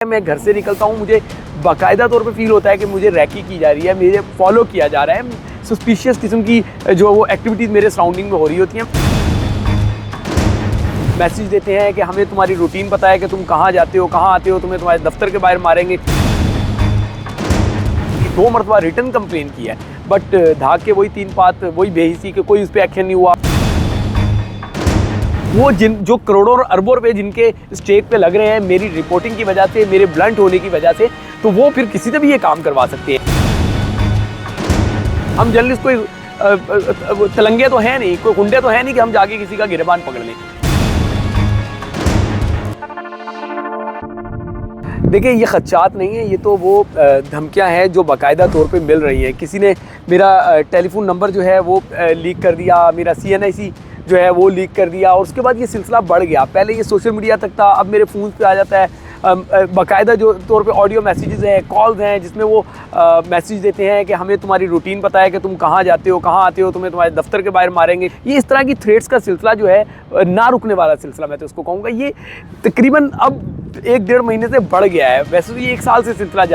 मैं घर से निकलता हूँ, मुझे बाकायदा तौर पे फील होता है कि मुझे रैकी की जा रही है, मुझे फॉलो किया जा रहा है। सस्पिशियस किस्म की जो वो एक्टिविटीज़ मेरे सराउंडिंग में हो रही होती हैं। मैसेज देते हैं कि हमें तुम्हारी रूटीन पता है कि तुम कहाँ जाते हो, कहाँ आते हो, तुम्हें तुम्हारे दफ्तर के बाहर मारेंगे। 2 मरतबा रिटर्न कंप्लेन किया है, बट धाक के वही 3 बात, वही बेहिसी कि कोई उस पर एक्शन नहीं हुआ। वो जो करोड़ों और अरबों रुपए जिनके स्टेक पे लग रहे हैं मेरी रिपोर्टिंग की वजह से, मेरे ब्लंट होने की वजह से, तो वो फिर किसी से भी ये काम करवा सकते हैं। हम जर्नलिस्ट कोई तलंगे तो हैं नहीं, कोई गुंडे तो हैं नहीं कि हम जाके किसी का गिरबान पकड़ लें। देखिए, ये खदशात नहीं है, ये तो वो धमकियां हैं जो बाकायदा तौर पे मिल रही हैं। किसी ने मेरा टेलीफोन नंबर जो है वो लीक कर दिया, मेरा CNIC जो है वो लीक कर दिया, और उसके बाद ये सिलसिला बढ़ गया। पहले ये सोशल मीडिया तक था, अब मेरे फ़ोन पे आ जाता है। बाकायदा जो तौर पे ऑडियो मैसेजेस हैं, कॉल्स हैं, जिसमें वो मैसेज देते हैं कि हमें तुम्हारी रूटीन पता है कि तुम कहाँ जाते हो, कहाँ आते हो, तुम्हें तुम्हारे दफ्तर के बाहर मारेंगे। ये इस तरह की थ्रेट्स का सिलसिला जो है ना रुकने वाला सिलसिला, मैं तो उसको कहूँगा। ये तकरीबन अब 1-1.5 महीने से बढ़ गया है। वैसे तो ये 1 साल से सिलसिला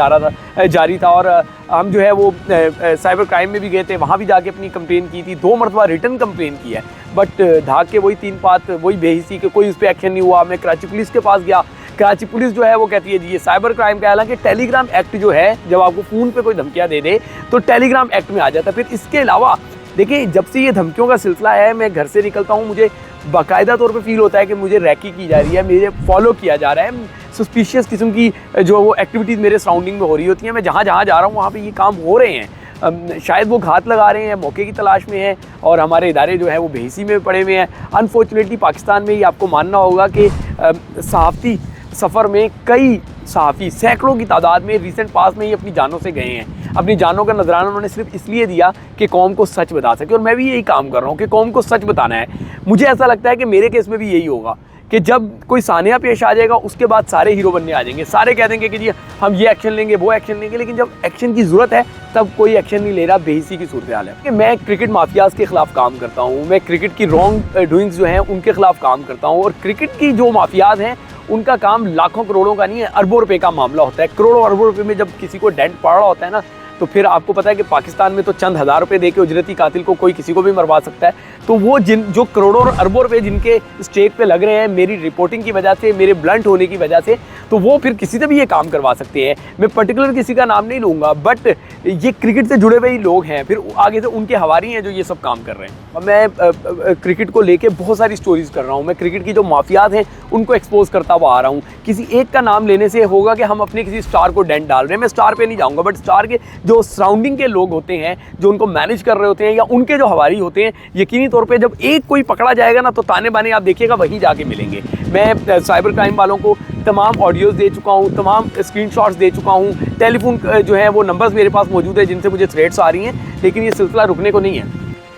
जारी था, और हम जो है वो साइबर क्राइम में भी गए थे, वहाँ भी जाके अपनी कंप्लेन की थी। 2 मरतबा रिटर्न कंप्लेन की है, बट धाक के वही 3 बात, वही बेहिसी कि कोई उस पर एक्शन नहीं हुआ। मैं कराची पुलिस के पास गया, कराची पुलिस जो है वो कहती है जी ये साइबर क्राइम का, हालांकि टेलीग्राम एक्ट जो है, जब आपको फ़ोन पे कोई धमकियाँ दे दे तो टेलीग्राम एक्ट में आ जाता है। फिर इसके अलावा देखिए, जब से ये धमकियों का सिलसिला है, मैं घर से निकलता हूँ, मुझे बाकायदा तौर पे फील होता है कि मुझे रैकी की जा रही है, मुझे फॉलो किया जा रहा है। सस्पिशियस किस्म की जो वो एक्टिविटीज़ मेरे सराउंडिंग में हो रही होती हैं। मैं जहाँ जहाँ जा रहा हूँ वहाँ पे ये काम हो रहे हैं। शायद वो घात लगा रहे हैं, मौके की तलाश में हैं, और हमारे इदारे जो है वो बेहिसी में पड़े हुए हैं। अनफॉर्चुनेटली पाकिस्तान में ये आपको मानना होगा कि सहाफ़ती सफ़र में कई सहाफ़ी सैकड़ों की तादाद में रिसेंट पास में ही अपनी जानों से गए हैं। अपनी जानों का नजराना उन्होंने सिर्फ इसलिए दिया कि कौम को सच बता सके, और मैं भी यही काम कर रहा हूँ कि कौम को सच बताना है। मुझे ऐसा लगता है कि मेरे केस में भी यही होगा कि जब कोई सानिया पेश आ जाएगा, उसके बाद सारे हीरो बनने आ जाएंगे, सारे कह देंगे कि जी हम ये एक्शन लेंगे, वो एक्शन लेंगे, लेकिन जब एक्शन की ज़रूरत है तब कोई एक्शन नहीं ले रहा। बेहिसी की सूरत हाल है कि मैं क्रिकेट माफियाज़ के ख़िलाफ़ काम करता हूँ, मैं क्रिकेट की रॉन्ग डूइंग्स जो हैं उनके ख़िलाफ़ काम करता हूँ, और क्रिकेट की जो माफियाज़ हैं उनका काम लाखों करोड़ों का नहीं है, अरबों रुपए का मामला होता है। करोड़ों अरबों रुपए में जब किसी को डेंट पड़ रहा होता है ना, तो फिर आपको पता है कि पाकिस्तान में तो चंद हज़ार रुपए देके उजरती कातिल को कोई किसी को भी मरवा सकता है। तो वो जो करोड़ों और अरबों रुपए जिनके स्टेक पे लग रहे हैं मेरी रिपोर्टिंग की वजह से, मेरे ब्लंट होने की वजह से, तो वो फिर किसी से भी ये काम करवा सकते हैं। मैं पर्टिकुलर किसी का नाम नहीं लूँगा, बट ये क्रिकेट से जुड़े हुए ही लोग हैं, फिर आगे से उनके हवारी हैं जो ये सब काम कर रहे हैं। मैं क्रिकेट को लेके बहुत सारी स्टोरीज़ कर रहा हूँ। मैं क्रिकेट की जो माफियात हैं उनको एक्सपोज करता हुआ आ रहा हूँ। किसी एक का नाम लेने से होगा कि हम अपने किसी स्टार को डेंट डाल रहे हैं। मैं स्टार पे नहीं जाऊँगा, बट स्टार के जो सराउंडिंग के लोग होते हैं, जो उनको मैनेज कर रहे होते हैं, या उनके जो हवारी होते हैं, यकीनी तौर पर जब एक कोई पकड़ा जाएगा ना, तो ताने बाने आप देखिएगा वहीं जाके मिलेंगे। मैं साइबर क्राइम वालों को तमाम ऑडियोज़ दे चुका हूँ, तमाम स्क्रीनशॉट्स दे चुका हूँ, टेलीफोन जो है वो नंबर्स मेरे पास मौजूद है जिनसे मुझे थ्रेट्स आ रही हैं, लेकिन ये सिलसिला रुकने को नहीं है।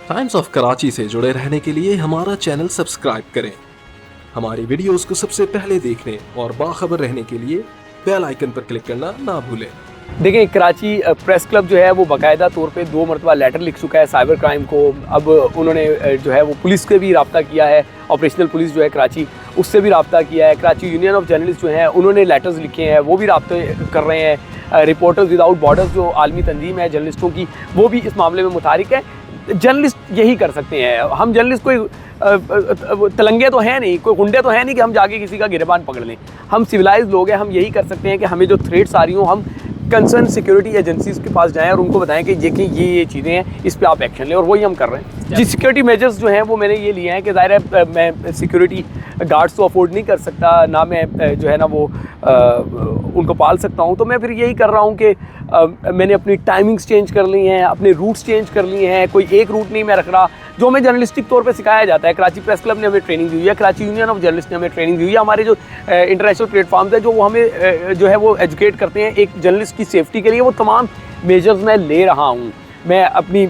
टाइम्स ऑफ कराची से जुड़े रहने के लिए हमारा चैनल सब्सक्राइब करें। हमारी वीडियोस को सबसे पहले देखने और बाखबर रहने के लिए बेल आइकन पर क्लिक करना ना भूलें। देखिए, कराची प्रेस क्लब जो है वो बाकायदा तौर पे 2 मरतबा लेटर लिख चुका है साइबर क्राइम को। अब उन्होंने जो है वो पुलिस से भी रब्ता किया है, ऑपरेशनल पुलिस जो है कराची, उससे भी रब्ता किया है। कराची यूनियन ऑफ जर्नलिस्ट जो हैं उन्होंने लेटर्स लिखे हैं, वो भी रब्ते कर रहे हैं। रिपोर्टर्स विदाउट बॉर्डर्स जो आलमी तंजीम है जर्नलिस्टों की, वो भी इस मामले में मुतारिक है। जर्नलिस्ट यही कर सकते हैं। हम जर्नलिस्ट कोई तलंगे तो हैं नहीं, कोई गुंडे तो हैं नहीं कि हम जाके किसी का गिरबान पकड़ लें। हम सिविलाइज लोग हैं, हम यही कर सकते हैं कि हमें जो थ्रेट्स आ रही हों, हम कंसर्न सिक्योरिटी एजेंसीज़ के पास जाएं और उनको बताएं कि देखिए ये चीज़ें हैं, इस पे आप एक्शन लें, और वही हम कर रहे हैं। जी, सिक्योरिटी मेजर्स जो हैं वो मैंने ये लिए हैं कि ज़ाहिर है मैं सिक्योरिटी गार्ड्स तो अफोर्ड नहीं कर सकता, ना मैं जो है ना वो उनको पाल सकता हूँ। तो मैं फिर यही कर रहा हूँ कि मैंने अपनी टाइमिंग्स चेंज कर ली हैं, अपने रूट्स चेंज कर लिए हैं। कोई एक रूट नहीं मैं रख रहा, जो हमें जर्नलिस्टिक तौर पे सिखाया जाता है। कराची प्रेस क्लब ने हमें ट्रेनिंग दी हुई है, कराची यूनियन ऑफ जर्नलिस्ट ने हमें ट्रेनिंग दी हुई है। हमारे जो इंटरनेशनल प्लेटफॉर्म्स है जो वो हमें जो है वो एजुकेट करते हैं एक जर्नलिस्ट की सेफ्टी के लिए, वो तमाम मेजर्स मैं ले रहा हूँ। मैं अपनी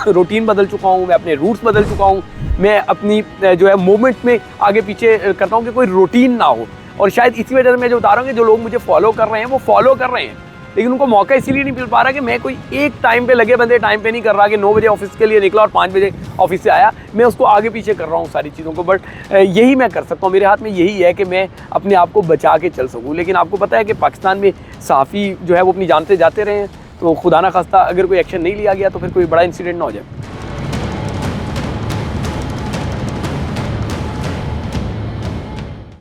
रूटीन बदल चुका हूँ, मैं अपने रूट्स बदल चुका हूँ, मैं अपनी जो है मूवमेंट में आगे पीछे करता हूँ कि कोई रूटीन ना हो। और शायद इसी वजह से मैं जो बता रहा हूँ कि जो लोग मुझे फॉलो कर रहे हैं वो फॉलो कर रहे हैं, लेकिन उनको मौका इसीलिए नहीं मिल पा रहा कि मैं कोई एक टाइम पे लगे बंदे टाइम पे नहीं कर रहा कि 9 बजे ऑफिस के लिए निकला और 5 बजे ऑफिस से आया, मैं उसको आगे पीछे कर रहा हूँ सारी चीज़ों को। बट यही मैं कर सकता हूँ, मेरे हाथ में यही है कि मैं अपने आप को बचा के चल सकूँ। लेकिन आपको पता है कि पाकिस्तान में सहाफ़ी जो है वो अपनी जान से जाते रहे हैं, तो खुदा ना खास्ता अगर कोई एक्शन नहीं लिया गया तो फिर कोई बड़ा इंसिडेंट ना हो जाए।